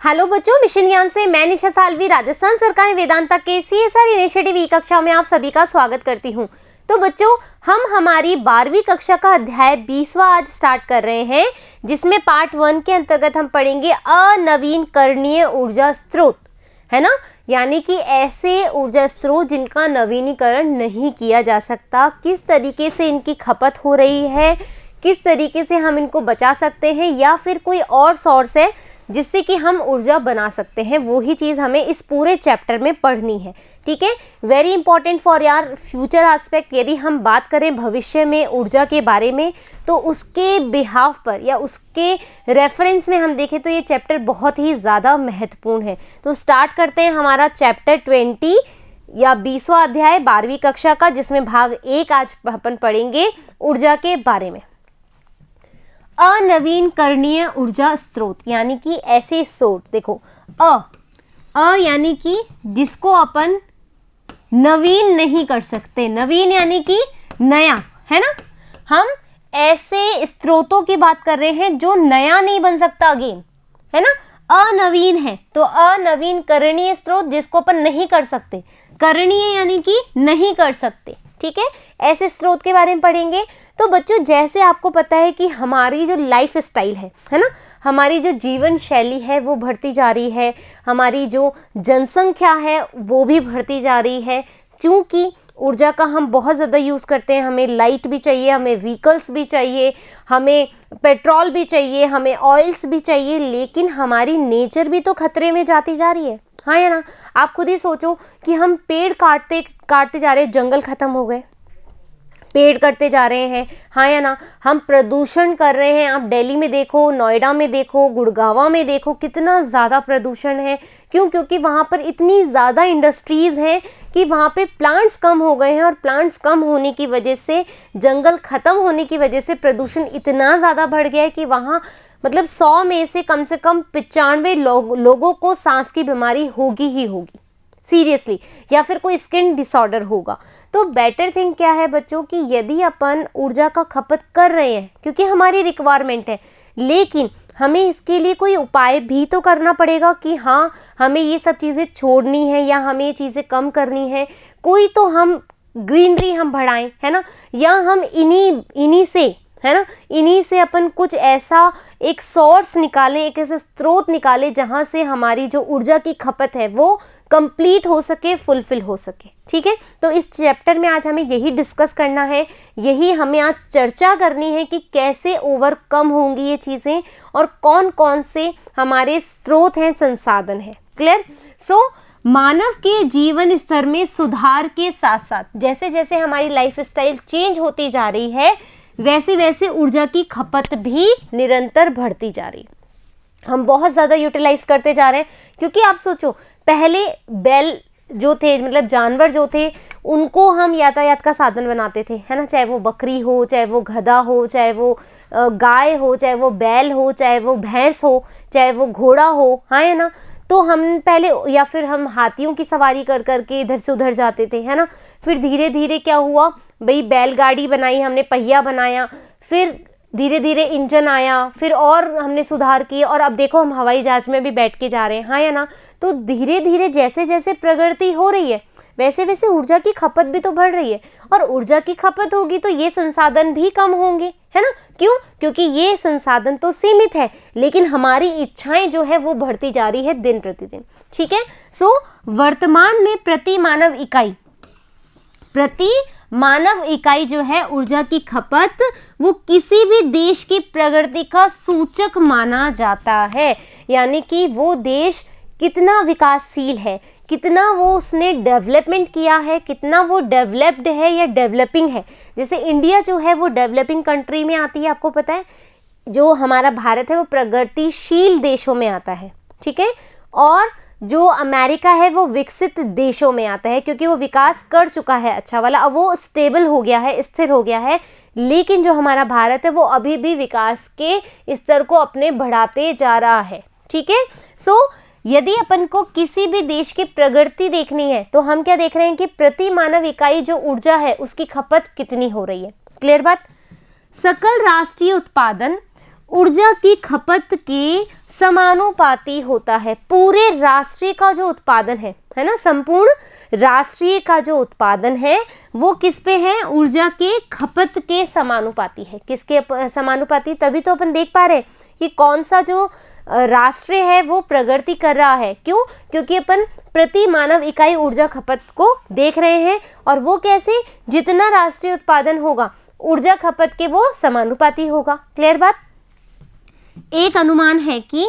Hello बच्चों, mission ज्ञान से मैं निशा सालवी राजस्थान सरकार वेदांता के CSR इनिशिएटिव ई कक्षा में आप सभी का स्वागत करती हूं। तो बच्चों, हम हमारी 12वीं कक्षा का अध्याय 20वां आज स्टार्ट कर रहे हैं, जिसमें पार्ट 1 के अंतर्गत हम पढ़ेंगे अनवीनकरणीय ऊर्जा स्रोत, है ना। यानी कि ऐसे ऊर्जा स्रोत जिनका नवीनीकरण नहीं किया जा सकता, किस तरीके से इनकी खपत हो रही है, किस तरीके से हम इनको बचा सकते हैं, या फिर कोई और सोर्स है जिससे कि हम ऊर्जा बना सकते हैं। वो ही चीज़ हमें इस पूरे चैप्टर में पढ़नी है, ठीक है। वेरी इंपॉर्टेंट फॉर यार फ्यूचर एस्पेक्ट। यदि हम बात करें भविष्य में ऊर्जा के बारे में, तो उसके बिहाफ पर या उसके रेफरेंस में हम देखें तो ये चैप्टर बहुत ही ज़्यादा महत्वपूर्ण है। तो स्टार्ट करते हैं हमारा चैप्टर 20 या 20वां अध्याय 12वीं कक्षा का, जिसमें भाग 1 आज अपन पढ़ेंगे ऊर्जा के बारे में। अनवीनकरणीय ऊर्जा स्रोत यानी कि ऐसे स्रोत, देखो यानी कि जिसको अपन नवीन नहीं कर सकते। नवीन यानी कि नया, है ना। हम ऐसे स्रोतों की बात कर रहे हैं जो नया नहीं बन सकता अगेन, है ना। अनवीन है तो अनवीनकरणीय स्रोत जिसको अपन नहीं कर सकते। करणीय यानी कि नहीं कर सकते, ठीक है। ऐसे स्रोत के बारे में पढ़ेंगे। तो बच्चों, जैसे आपको पता है कि हमारी जो लाइफ स्टाइल है ना, हमारी जो जीवन शैली है वो बढ़ती जा रही है, हमारी जो जनसंख्या है वो भी बढ़ती जा रही है। क्योंकि ऊर्जा का हम बहुत ज़्यादा यूज़ करते हैं, हमें लाइट भी चाहिए, हमें व्हीकल्स भी चाहिए, हमें पेट्रोल भी चाहिए, हमें ऑयल्स भी चाहिए, लेकिन हमारी नेचर भी तो खतरे में जाती जा रही है, हाँ या ना। आप खुद ही सोचो कि हम पेड़ काटते जा रहे हैं, जंगल खत्म हो गए, पेड़ कटते जा रहे हैं, हाँ या ना। हम प्रदूषण कर रहे हैं। आप दिल्ली में देखो, नोएडा में देखो, गुड़गांव में देखो, कितना ज़्यादा प्रदूषण है। क्यों? क्योंकि वहाँ पर इतनी ज़्यादा इंडस्ट्रीज़ हैं कि वहाँ पे प्लांट्स कम हो गए हैं, और प्लांट्स कम होने की वजह से, जंगल ख़त्म होने की वजह से प्रदूषण इतना ज़्यादा बढ़ गया है कि वहाँ मतलब 100 में से कम 95 लोगों को सांस की बीमारी होगी ही होगी, सीरियसली, या फिर कोई स्किन डिसऑर्डर होगा। तो बेटर थिंग क्या है बच्चों कि यदि अपन ऊर्जा का खपत कर रहे हैं क्योंकि हमारी रिक्वायरमेंट है, लेकिन हमें इसके लिए कोई उपाय भी तो करना पड़ेगा कि हाँ, हमें ये सब चीज़ें छोड़नी है या हमें ये चीज़ें कम करनी है। कोई तो हम ग्रीनरी हम बढ़ाएं, है ना, या हम इन्हीं से, है ना, इन्हीं से अपन कुछ ऐसा एक सोर्स निकालें, एक ऐसा स्रोत निकालें जहाँ से हमारी जो ऊर्जा की खपत है वो कंप्लीट हो सके, फुलफिल हो सके, ठीक है। तो इस चैप्टर में आज हमें यही डिस्कस करना है, यही हमें आज चर्चा करनी है कि कैसे ओवरकम होंगी ये चीज़ें और कौन कौन से हमारे स्रोत हैं, संसाधन हैं। क्लियर? सो मानव के जीवन स्तर में सुधार के साथ साथ जैसे जैसे हमारी लाइफ स्टाइल चेंज होती जा रही है, वैसे वैसे ऊर्जा की खपत भी निरंतर बढ़ती जा रही है। हम बहुत ज़्यादा यूटिलाइज करते जा रहे हैं। क्योंकि आप सोचो, पहले बैल जो थे, मतलब जानवर जो थे, उनको हम यातायात का साधन बनाते थे, है ना। चाहे वो बकरी हो, चाहे वो गधा हो, चाहे वो गाय हो, चाहे वो बैल हो, चाहे वो भैंस हो, चाहे वो घोड़ा हो, हाँ है ना। तो हम पहले, या फिर हम हाथियों की सवारी कर करके इधर से उधर जाते थे, है ना। फिर धीरे धीरे क्या हुआ भाई, बैलगाड़ी बनाई हमने, पहिया बनाया, फिर धीरे धीरे इंजन आया, फिर और हमने सुधार किए, और अब देखो हम हवाई जहाज में भी बैठ के जा रहे हैं, हाँ या ना। तो धीरे धीरे जैसे जैसे प्रगति हो रही है, वैसे वैसे ऊर्जा की खपत भी तो बढ़ रही है, और ऊर्जा की खपत होगी तो ये संसाधन भी कम होंगे, है ना। क्यों? क्योंकि ये संसाधन तो सीमित है, लेकिन हमारी इच्छाएं जो है वो बढ़ती जा रही है दिन प्रतिदिन, ठीक है। सो वर्तमान में प्रति मानव इकाई जो है ऊर्जा की खपत, वो किसी भी देश की प्रगति का सूचक माना जाता है। यानी कि वो देश कितना विकासशील है, कितना वो उसने डेवलपमेंट किया है, कितना वो डेवलप्ड है या डेवलपिंग है। जैसे इंडिया जो है वो डेवलपिंग कंट्री में आती है, आपको पता है। जो हमारा भारत है वो प्रगतिशील देशों में आता है, ठीक है। और जो अमेरिका है वो विकसित देशों में आता है, क्योंकि वो विकास कर चुका है अच्छा वाला, अब वो स्टेबल हो गया है, स्थिर हो गया है। लेकिन जो हमारा भारत है वो अभी भी विकास के स्तर को अपने बढ़ाते जा रहा है, ठीक है। सो यदि अपन को किसी भी देश की प्रगति देखनी है तो हम क्या देख रहे हैं कि प्रति मानव इकाई जो ऊर्जा है उसकी खपत कितनी हो रही है। क्लियर बात? सकल राष्ट्रीय उत्पादन ऊर्जा की खपत के समानुपाती होता है। पूरे राष्ट्रीय का जो उत्पादन है ना, संपूर्ण राष्ट्रीय का जो उत्पादन है वो किस पे है, ऊर्जा के खपत के समानुपाती है। किसके समानुपाती? तभी तो अपन देख पा रहे हैं कि कौन सा जो राष्ट्र है वो प्रगति कर रहा है। क्यों? क्योंकि अपन प्रति मानव इकाई ऊर्जा खपत को देख रहे हैं, और वो कैसे, जितना राष्ट्रीय उत्पादन होगा ऊर्जा खपत के वो समानुपाती होगा। क्लियर बात? एक अनुमान है कि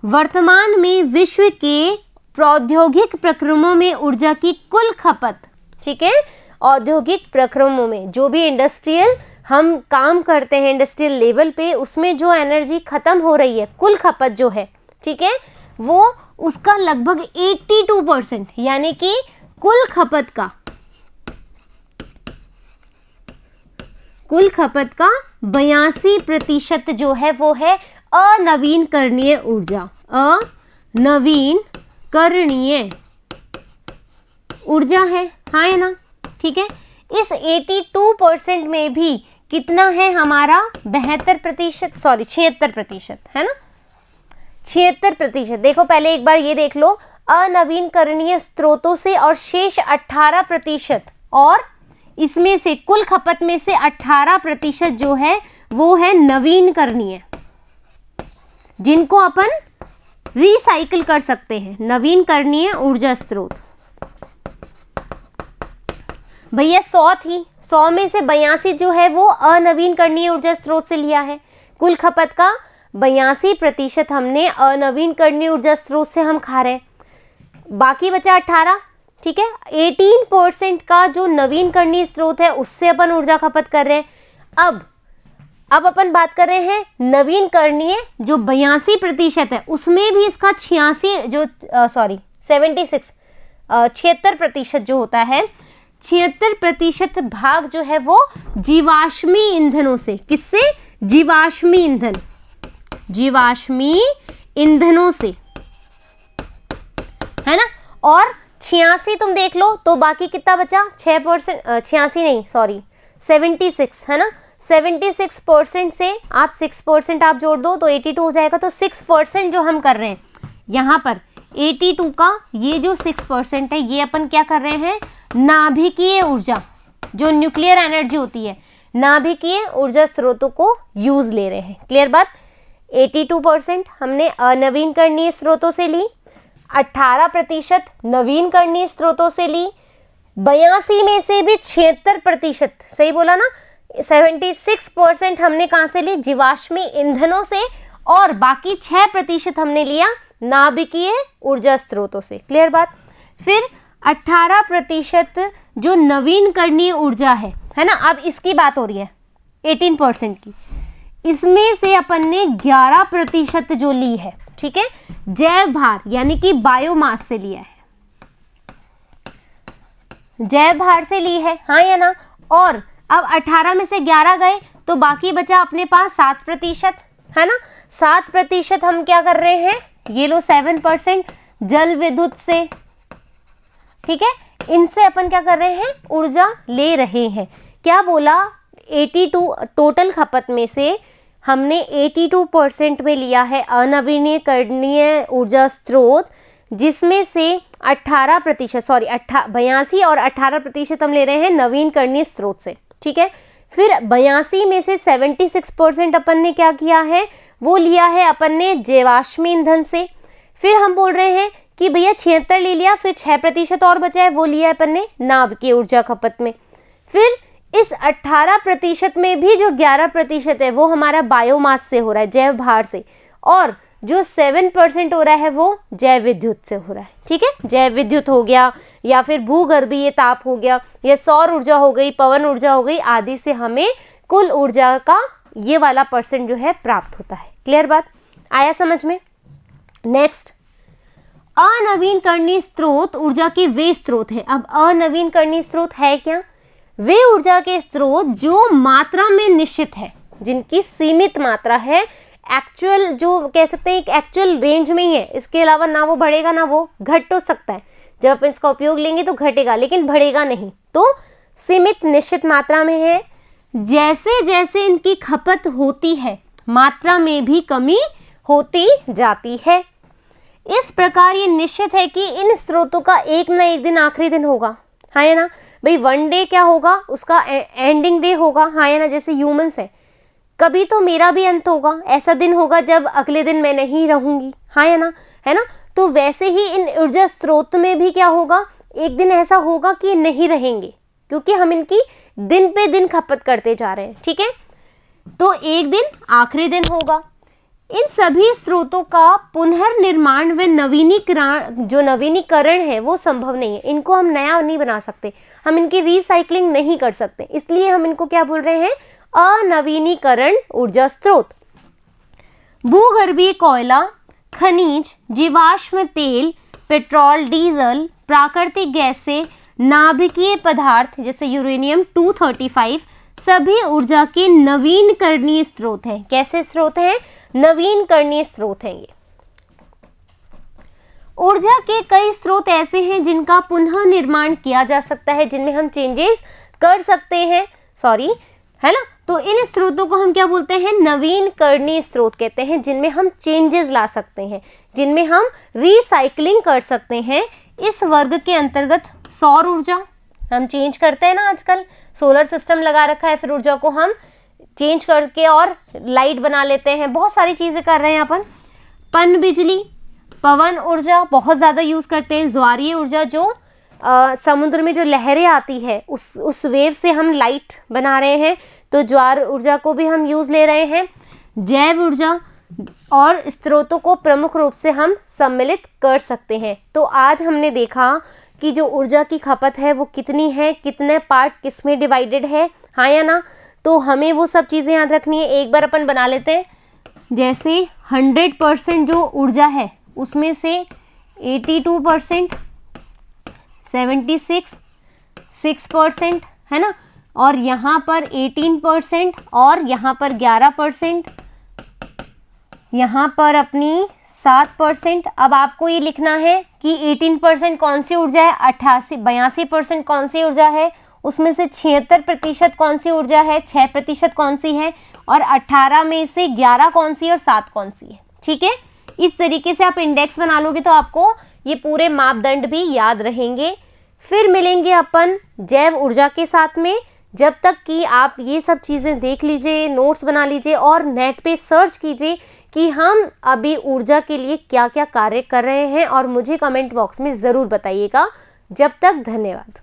वर्तमान में विश्व के प्रौद्योगिक प्रक्रमों में ऊर्जा की कुल खपत, ठीक है, औद्योगिक प्रक्रमों में जो भी इंडस्ट्रियल हम काम करते हैं इंडस्ट्रियल लेवल पे, उसमें जो एनर्जी खत्म हो रही है, कुल खपत जो है, ठीक है, वो उसका लगभग 82%, यानी कि कुल खपत का 82% जो है वो है अनवीनकरणीय ऊर्जा। अनवीनकरणीय ऊर्जा है, हाँ है ना, ठीक है। इस 82% में भी कितना है हमारा, 76% है ना, 76%। देखो पहले एक बार ये देख लो, अनवीनकरणीय स्रोतों से और शेष 18%, और इसमें से कुल खपत में से 18% जो है वो है नवीनकरणीय, जिनको अपन रिसाइकिल कर सकते हैं, नवीनकरणीय ऊर्जा स्रोत। भैया 100 थी, 100 में से 82 जो है वो अनवीनकरणीय ऊर्जा स्रोत से लिया है। कुल खपत का 82% हमने अनवीनकरणीय ऊर्जा स्रोत से हम खा रहे हैं, बाकी बचा 18, ठीक है। 18% का जो नवीनकरणीय स्रोत है उससे अपन ऊर्जा खपत कर रहे हैं। अब अपन बात कर रहे हैं नवीनकरणीय जो 82% है, उसमें भी इसका 76% जो होता है, 76% भाग जो है वो जीवाश्मी ईंधनों से, किससे, जीवाश्मी ईंधनों से, है ना। और 86 तुम देख लो तो बाकी कितना बचा, 6%, 86 नहीं सॉरी 76 है ना, 76% से आप 6% आप जोड़ दो तो 82 हो जाएगा। तो 6% जो हम कर रहे हैं यहाँ पर 82 का ये जो 6% है ये अपन क्या कर रहे हैं, नाभिकीय ऊर्जा, जो न्यूक्लियर एनर्जी होती है, नाभिकीय ऊर्जा स्रोतों को यूज ले रहे हैं। क्लियर बात? 82% हमने अनवीनकरणीय स्रोतों से ली, 18% नवीनकरणीय स्रोतों से ली, 82 में से भी 76%, सही बोला ना, 76% हमने कहाँ से ली, जीवाश्मी ईंधनों से, और बाकी 6% हमने लिया नाभिकीय ऊर्जा स्रोतों से। क्लियर बात? फिर 18% जो नवीनकरणीय ऊर्जा है ना, अब इसकी बात हो रही है 18% की, इसमें से अपन ने 11% जो ली है, ठीक है, जैव भार यानी कि बायोमास से लिया है, जैव भार से ली है, हाँ या ना। और अब 18 में से 11 गए तो बाकी बचा अपने पास 7%, है ना। 7% हम क्या कर रहे हैं, ये लो 7% जल विद्युत से, ठीक है, इनसे अपन क्या कर रहे हैं, ऊर्जा ले रहे हैं। क्या बोला, 82 टोटल खपत में से हमने 82% में लिया है अनवीनकरणीय ऊर्जा स्रोत, जिसमें से 18% सॉरी 82 और 18% हम ले रहे हैं नवीनकरणीय स्रोत से, ठीक है। फिर 82 में से 76% अपन ने क्या किया है, वो लिया है अपन ने जीवाश्मी ईंधन से। फिर हम बोल रहे हैं कि भैया 76 ले लिया, फिर 6% और बचा है, वो लिया है अपन ने नाभिकीय ऊर्जा खपत में। फिर इस 18% में भी जो 11% है वो हमारा बायोमास से हो रहा है, जैव भार से, और जो 7% हो रहा है वो जैव विद्युत से हो रहा है, ठीक है। जैव विद्युत हो गया, या फिर भूगर्भीय ताप हो गया, या सौर ऊर्जा हो गई, पवन ऊर्जा हो गई, आदि से हमें कुल ऊर्जा का ये वाला % जो है प्राप्त होता है। क्लियर बात? आया समझ में? नेक्स्ट, अनवीनकरणीय स्रोत ऊर्जा के वे स्रोत है। अब अनवीनकरणीय स्रोत है क्या, वे ऊर्जा के स्रोत जो मात्रा में निश्चित है, जिनकी सीमित मात्रा है, एक्चुअल जो कह सकते हैं एक एक्चुअल रेंज में ही है, इसके अलावा ना वो बढ़ेगा ना वो घट तो सकता है, जब अपन इसका उपयोग लेंगे तो घटेगा लेकिन बढ़ेगा नहीं, तो सीमित निश्चित मात्रा में है। जैसे जैसे इनकी खपत होती है मात्रा में भी कमी होती जाती है। इस प्रकार ये निश्चित है कि इन स्रोतों का एक न एक दिन आखिरी दिन होगा, हाँ या ना भाई। वन डे क्या होगा, उसका एंडिंग डे होगा, हाँ या ना। जैसे ह्यूमंस है, कभी तो मेरा भी अंत होगा, ऐसा दिन होगा जब अगले दिन मैं नहीं रहूंगी, हाँ या ना, है ना। तो वैसे ही इन ऊर्जा स्रोत में भी क्या होगा, एक दिन ऐसा होगा कि नहीं रहेंगे, क्योंकि हम इनकी दिन पे दिन खपत करते जा रहे हैं, ठीक है। तो एक दिन आखिरी दिन होगा। इन सभी स्रोतों का पुनर्निर्माण व नवीनीकरण, जो नवीनीकरण है वो संभव नहीं है। इनको हम नया नहीं बना सकते, हम इनकी रिसाइकलिंग नहीं कर सकते, इसलिए हम इनको क्या बोल रहे हैं, अनवीनीकरण ऊर्जा स्रोत। भूगर्भीय कोयला, खनिज, जीवाश्म तेल, पेट्रोल, डीजल, प्राकृतिक गैसें, नाभिकीय पदार्थ जैसे यूरेनियम 235 सभी ऊर्जा के नवीनकरणीय स्रोत हैं। कैसे स्रोत हैं, नवीनकरणीय स्रोत हैं ये। ऊर्जा के कई स्रोत ऐसे हैं जिनका पुनः निर्माण किया जा सकता है, जिनमें हम चेंजेस कर सकते हैं, है ना। तो इन स्रोतों को हम क्या बोलते हैं, नवीनकरणीय स्रोत कहते हैं, जिनमें हम चेंजेस ला सकते हैं, जिनमें हम रिसाइकलिंग कर सकते हैं। इस वर्ग के अंतर्गत सौर ऊर्जा हम चेंज करते हैं ना, आजकल सोलर सिस्टम लगा रखा है, फिर ऊर्जा को हम चेंज करके और लाइट बना लेते हैं, बहुत सारी चीज़ें कर रहे हैं अपन। पन बिजली, पवन ऊर्जा बहुत ज़्यादा यूज़ करते हैं। ज्वारीय ऊर्जा, जो समुद्र में जो लहरें आती है उस वेव से हम लाइट बना रहे हैं, तो ज्वार ऊर्जा को भी हम यूज़ ले रहे हैं। जैव ऊर्जा और स्रोतों को प्रमुख रूप से हम सम्मिलित कर सकते हैं। तो आज हमने देखा कि जो ऊर्जा की खपत है वो कितनी है, कितने पार्ट किस में डिवाइडेड है, हाँ या ना। तो हमें वो सब चीज़ें याद रखनी है। एक बार अपन बना लेते हैं, जैसे 100% जो ऊर्जा है उसमें से 82%, 76, 6% है ना, और यहाँ पर 18% और यहाँ पर 11%, यहाँ पर अपनी 7%। अब आपको ये लिखना है कि 18% कौन सी ऊर्जा है, 82% कौन सी ऊर्जा है, उसमें से 76% कौन सी ऊर्जा है, 6% कौन सी है, और 18 में से 11 कौन सी और 7 कौन सी है, ठीक है। इस तरीके से आप इंडेक्स बना लोगे तो आपको ये पूरे मापदंड भी याद रहेंगे। फिर मिलेंगे अपन जैव ऊर्जा के साथ में। जब तक कि आप ये सब चीज़ें देख लीजिए, नोट्स बना लीजिए और नेट पे सर्च कीजिए कि हम अभी ऊर्जा के लिए क्या क्या कार्य कर रहे हैं, और मुझे कमेंट बॉक्स में ज़रूर बताइएगा। जब तक धन्यवाद।